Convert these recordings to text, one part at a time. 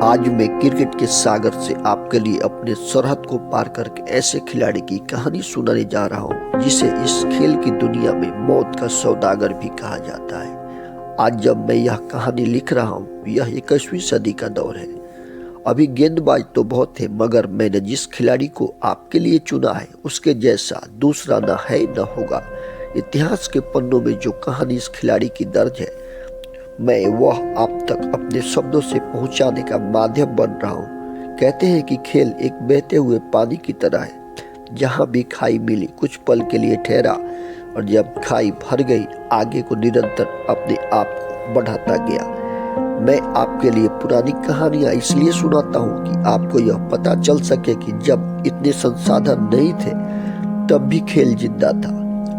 आज मैं क्रिकेट के सागर से आपके लिए अपने सरहद को पार करके ऐसे खिलाड़ी की कहानी सुनाने जा रहा हूँ जिसे इस खेल की दुनिया में मौत का सौदागर भी कहा जाता है। आज जब मैं यह कहानी लिख रहा हूँ, यह 21वीं सदी का दौर है। अभी गेंदबाज तो बहुत थे, मगर मैंने जिस खिलाड़ी को आपके लिए चुना है उसके जैसा दूसरा न है न होगा। इतिहास के पन्नों में जो कहानी इस खिलाड़ी की दर्ज है, मैं वह आप तक अपने शब्दों से पहुंचाने का माध्यम बन रहा हूँ। कहते हैं कि खेल एक बहते हुए पानी की तरह है। जहाँ भी खाई मिली कुछ पल के लिए ठहरा, और जब खाई भर गई आगे को निरंतर अपने आप को बढ़ाता गया। मैं आपके लिए पुरानी कहानियां इसलिए सुनाता हूँ कि आपको यह पता चल सके कि जब इतने संसाधन नहीं थे तब भी खेल जिंदा था।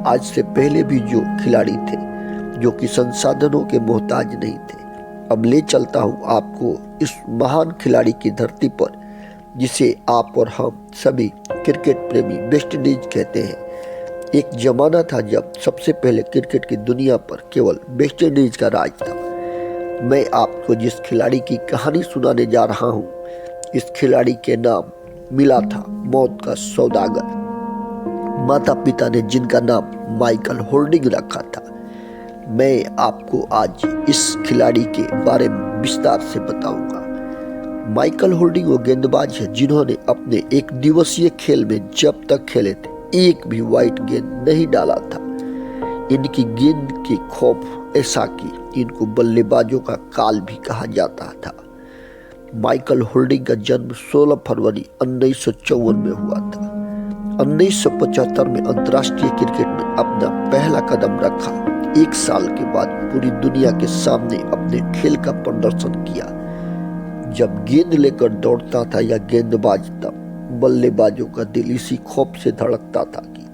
आज से पहले भी जो खिलाड़ी थे जो कि संसाधनों के मोहताज नहीं थे। अब ले चलता हूँ आपको इस महान खिलाड़ी की धरती पर जिसे आप और हम सभी क्रिकेट प्रेमी वेस्ट इंडीज कहते हैं। एक जमाना था जब सबसे पहले क्रिकेट की दुनिया पर केवल वेस्ट इंडीज का राज था। मैं आपको जिस खिलाड़ी की कहानी सुनाने जा रहा हूँ, इस खिलाड़ी के नाम मिला था मौत का सौदागर। माता पिता ने जिनका नाम माइकल होल्डिंग रखा था। मैं आपको आज इस खिलाड़ी के बारे में विस्तार से बताऊंगा। माइकल होल्डिंग वो गेंदबाज है जिन्होंने अपने एक दिवसीय खेल में जब तक खेले थे एक भी वाइट गेंद नहीं डाला था। इनकी गेंद की खौफ ऐसा कि इनको बल्लेबाजों का काल भी कहा जाता था। माइकल होल्डिंग का जन्म 16 फरवरी 1954 में हुआ था। 1975 में अंतर्राष्ट्रीय क्रिकेट में अपना पहला कदम रखा। एक साल के बाद पूरी दुनिया के सामने अपने खेल का प्रदर्शन किया। जब गेंद लेकर दौड़ता था या गेंदबाज, तब बल्लेबाजों का दिल इसी खौफ से धड़कता था कि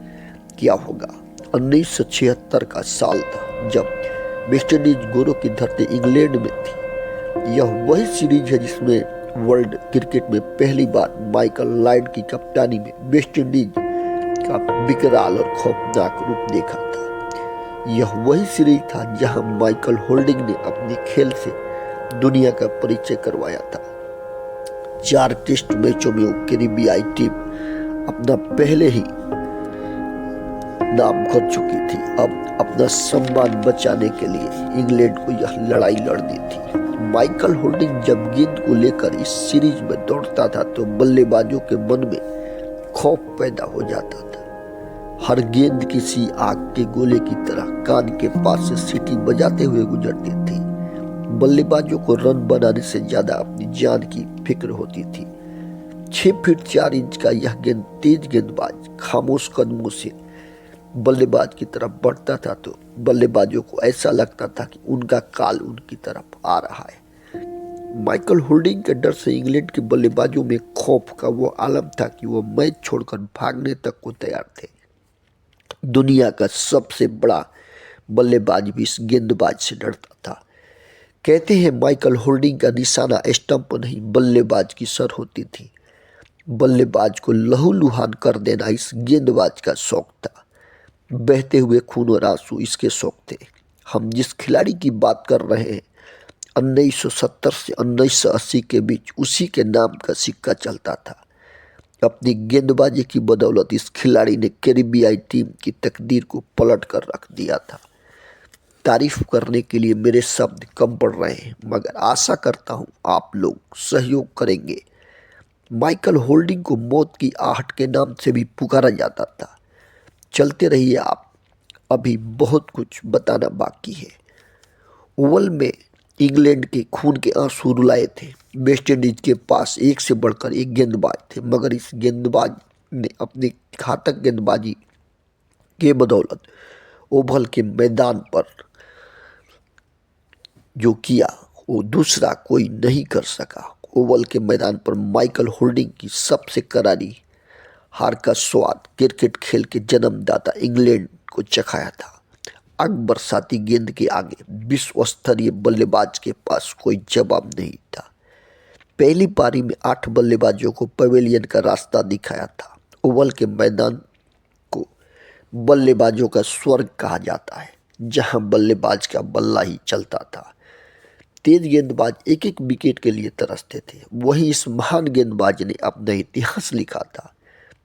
क्या होगा। 1976 का साल था जब वेस्ट इंडीज गोरों की धरती इंग्लैंड में थी। यह वही सीरीज है जिसमें वर्ल्ड क्रिकेट में पहली बार माइकल लॉयड की कप्तानी में वेस्ट इंडीज का विकराल और खौफनाक रूप देखा था। यह वही सीरीज था जहां माइकल होल्डिंग ने अपने खेल से दुनिया का परिचय करवाया था। 4 टेस्ट मैचों में वो कैरिबियाई टीम अपना पहले ही नाम कर चुकी थी। अब अपना सम्मान बचाने के लिए इंग्लैंड को यह लड़ाई लड़नी थी। माइकल होल्डिंग जब गेंद को लेकर इस सीरीज में दौड़ता था तो बल्लेबाजों के मन में खौफ पैदा हो जाता था। हर गेंद किसी आग के गोले की तरह कान के पास से सीटी बजाते हुए गुजरती थी। बल्लेबाजों को रन बनाने से ज्यादा अपनी जान की फिक्र होती थी। 6 फीट 4 इंच का यह तेज गेंदबाज खामोश कदमों से बल्लेबाज की तरफ बढ़ता था तो बल्लेबाजों को ऐसा लगता था कि उनका काल उनकी तरफ आ रहा है। माइकल होल्डिंग के डर से इंग्लैंड के बल्लेबाजों में खौफ का वो आलम था कि वो मैच छोड़कर भागने तक को तैयार थे। दुनिया का सबसे बड़ा बल्लेबाज भी इस गेंदबाज से डरता था। कहते हैं माइकल होल्डिंग का निशाना स्टंप नहीं बल्लेबाज की सर होती थी। बल्लेबाज को लहूलुहान कर देना इस गेंदबाज का शौक था। बहते हुए खून और आंसू इसके शौक थे। हम जिस खिलाड़ी की बात कर रहे हैं, 1970 से 1980 के बीच उसी के नाम का सिक्का चलता था। अपनी गेंदबाजी की बदौलत इस खिलाड़ी ने कैरिबियाई टीम की तकदीर को पलट कर रख दिया था। तारीफ करने के लिए मेरे शब्द कम पड़ रहे हैं, मगर आशा करता हूं आप लोग सहयोग करेंगे। माइकल होल्डिंग को मौत की आहट के नाम से भी पुकारा जाता था। चलते रहिए आप, अभी बहुत कुछ बताना बाकी है। ओवल में इंग्लैंड के खून के आंसू रुलाए थे। वेस्ट इंडीज के पास एक से बढ़कर एक गेंदबाज थे, मगर इस गेंदबाज ने अपनी घातक गेंदबाजी के बदौलत ओवल के मैदान पर जो किया वो दूसरा कोई नहीं कर सका। ओवल के मैदान पर माइकल होल्डिंग की सबसे करारी हार का स्वाद क्रिकेट खेल के जन्मदाता इंग्लैंड को चखाया था। बरसाती गेंद के आगे विश्व स्तरीय बल्लेबाज के पास कोई जवाब नहीं था। पहली पारी में 8 बल्लेबाजों को पवेलियन का रास्ता दिखाया था। ओवल के मैदान को बल्लेबाजों का स्वर्ग कहा जाता है, जहां बल्लेबाज का बल्ला ही चलता था। तेज गेंदबाज एक एक विकेट के लिए तरसते थे, वहीं इस महान गेंदबाज ने अपना इतिहास लिखा था।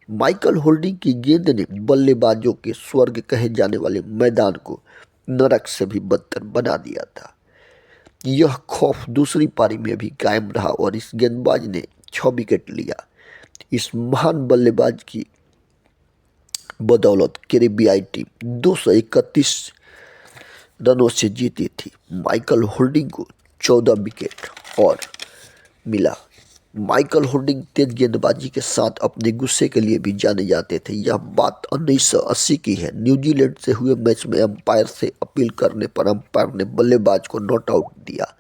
माइकल होल्डिंग की गेंद ने बल्लेबाजों के स्वर्ग कहे जाने वाले मैदान को नरक से भी बदतर बना दिया था। यह खौफ दूसरी पारी में भी कायम रहा और इस गेंदबाज ने 6 विकेट लिया। इस महान बल्लेबाज की बदौलत कैरेबियाई टीम 231 रनों से जीती थी। माइकल होल्डिंग को 14 विकेट और मिला। माइकल होल्डिंग तेज गेंदबाजी के साथ अपने गुस्से के लिए भी जाने जाते थे। यह बात 1980 की है। न्यूजीलैंड से हुए मैच में अंपायर से अपील करने पर अंपायर ने बल्लेबाज को नॉट आउट दिया।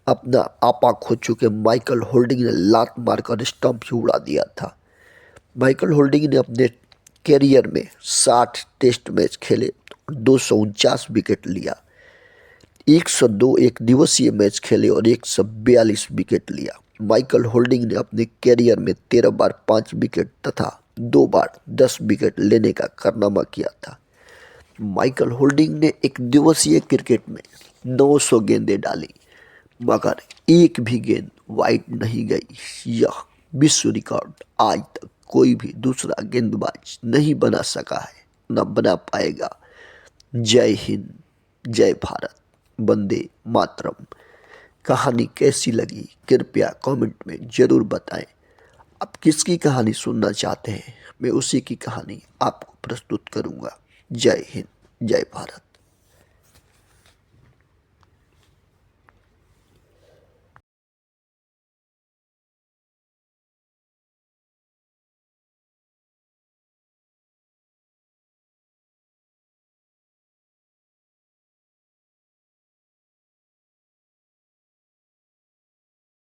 अपना आपा खो चुके माइकल होल्डिंग ने लात मारकर स्टंप ही उड़ा दिया था। माइकल होल्डिंग ने अपने कैरियर में 60 टेस्ट मैच खेले, 249 विकेट लिया, 102 एक दिवसीय मैच खेले और 142 विकेट लिया। माइकल होल्डिंग ने अपने कैरियर में 13 बार 5 विकेट तथा 2 बार 10 विकेट लेने का कारनामा किया था। माइकल होल्डिंग ने एक दिवसीय क्रिकेट में 900 गेंदें डाली, मगर एक भी गेंद वाइड नहीं गई। यह विश्व रिकॉर्ड आज तक कोई भी दूसरा गेंदबाज नहीं बना सका है, न बना पाएगा। जय हिंद, जय भारत, वंदे मातरम। कहानी कैसी लगी कृपया कमेंट में ज़रूर बताएं। आप किसकी कहानी सुनना चाहते हैं, मैं उसी की कहानी आपको प्रस्तुत करूंगा। जय हिंद, जय भारत।